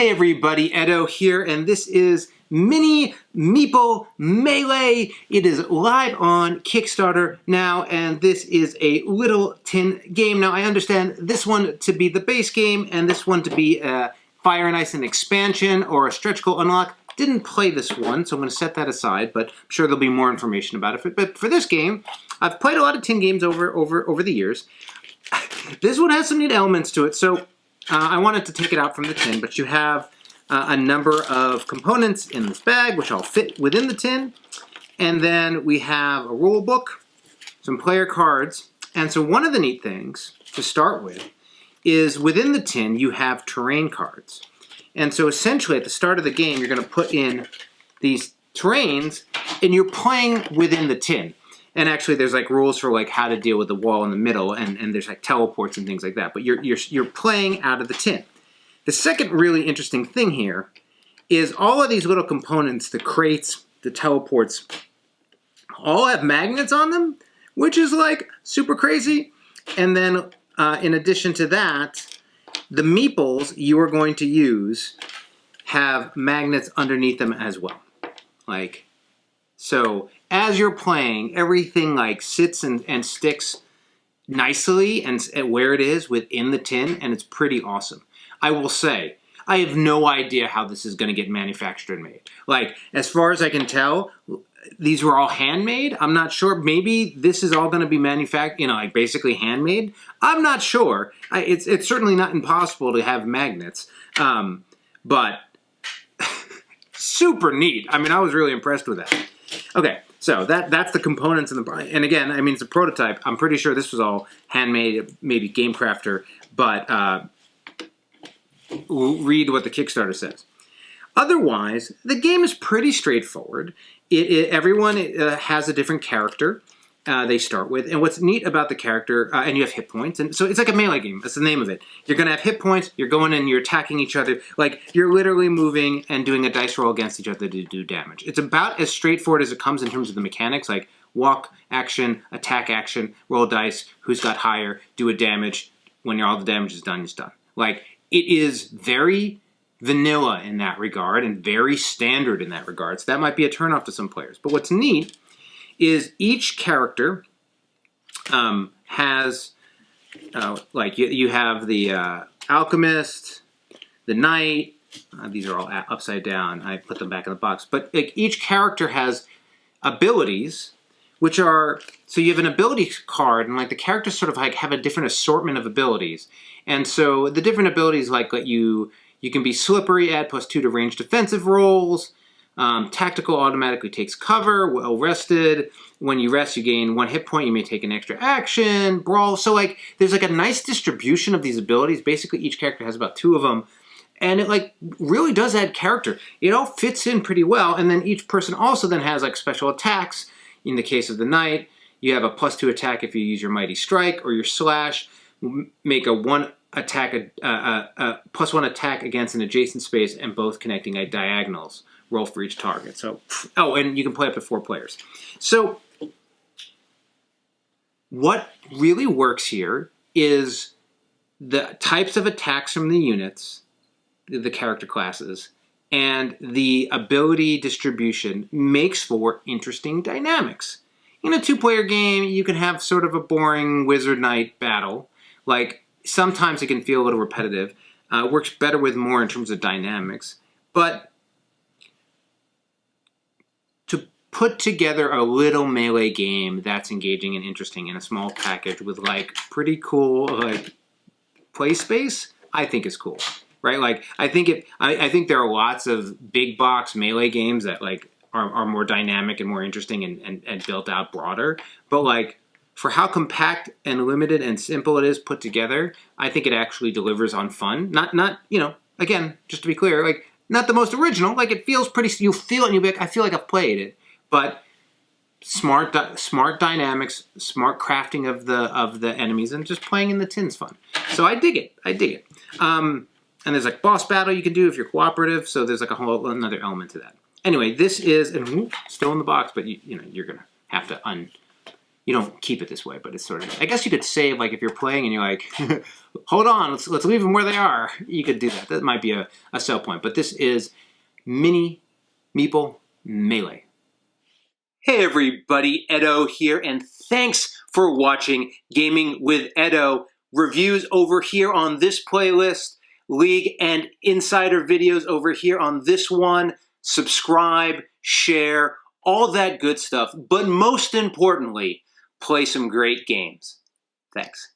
Hey everybody, Edo here, and this is Mini Meeple Melee. It is live on Kickstarter now, and this is a little tin game. Now, I understand this one to be the base game, and this one to be a Fire and Ice and expansion or a stretch goal unlock. Didn't play this one, so I'm going to set that aside, but I'm sure there'll be more information about it. But for this game, I've played a lot of tin games over the years. This one has some neat elements to it, so I wanted to take it out from the tin, but you have a number of components in this bag, which all fit within the tin. And then we have a rule book, some player cards. And so one of the neat things to start with is within the tin, you have terrain cards. And so essentially at the start of the game, you're going to put in these terrains and you're playing within the tin. And actually, there's like rules for like how to deal with the wall in the middle, and there's like teleports and things like that. But you're playing out of the tin. The second really interesting thing here is all of these little components, the crates, the teleports, all have magnets on them, which is like super crazy. And then in addition to that, the meeples you are going to use have magnets underneath them as well. Like, so as you're playing, everything like sits and sticks nicely and where it is within the tin, and it's pretty awesome. I will say, I have no idea how this is going to get manufactured and made. Like, as far as I can tell, these were all handmade. I'm not sure. Maybe this is all going to be manufactured, you know, like basically handmade. I'm not sure. It's certainly not impossible to have magnets, but super neat. I mean, I was really impressed with that. Okay, so that's the components in the, and again, I mean, it's a prototype. I'm pretty sure this was all handmade, maybe Game Crafter, but read what the Kickstarter says. Otherwise, the game is pretty straightforward. Everyone has a different character they start with, and what's neat about the character, and you have hit points, and so it's like a melee game. That's the name of it. You're going to have hit points, you're going and you're attacking each other, like you're literally moving and doing a dice roll against each other to do damage. It's about as straightforward as it comes in terms of the mechanics, like walk, action, attack, action, roll dice, who's got higher, do a damage, when all the damage is done, it's done. Like, it is very vanilla in that regard and very standard in that regard, so that might be a turnoff to some players. But what's neat is each character has, like you have the alchemist, the knight, these are all upside down, I put them back in the box, but like, each character has abilities, which are, so you have an ability card, and like the characters sort of like have a different assortment of abilities. And so the different abilities like let you can be slippery, add +2 to range defensive rolls, tactical automatically takes cover, well rested. When you rest, you gain 1 hit point. You may take an extra action, brawl. So like, there's like a nice distribution of these abilities. Basically, each character has about 2 of them, and it like really does add character. It all fits in pretty well. And then each person also then has like special attacks. In the case of the knight, you have a +2 attack if you use your mighty strike or your slash. Make a +1 attack against an adjacent space, and both connecting at diagonals. Roll for each target. So, oh, and you can play up to 4 players. So, what really works here is the types of attacks from the units, the character classes, and the ability distribution makes for interesting dynamics. In a 2-player game, you can have sort of a boring wizard knight battle. Like, sometimes it can feel a little repetitive. It works better with more in terms of dynamics. But to put together a little melee game that's engaging and interesting in a small package with like pretty cool like play space, I think is cool, right? Like I think there are lots of big box melee games that like are more dynamic and more interesting and built out broader, but like for how compact and limited and simple it is put together, I think it actually delivers on fun. Not you know, again, just to be clear, like not the most original. Like it feels pretty. You feel it, and you'll be like, I feel like I've played it. But smart dynamics, smart crafting of the enemies, and just playing in the tin's fun. So I dig it. I dig it. And there's like boss battle you can do if you're cooperative. So there's like a whole another element to that. Anyway, this is still in the box, but you know you're gonna have to You don't keep it this way, but it's sort of, I guess you could save, like if you're playing and you're like, hold on, let's leave them where they are. You could do that. That might be a sell point. But this is Mini Meeple Melee. Hey everybody, Edo here, and thanks for watching Gaming with Edo. Reviews over here on this playlist, League and Insider videos over here on this one. Subscribe, share, all that good stuff. But most importantly, play some great games. Thanks.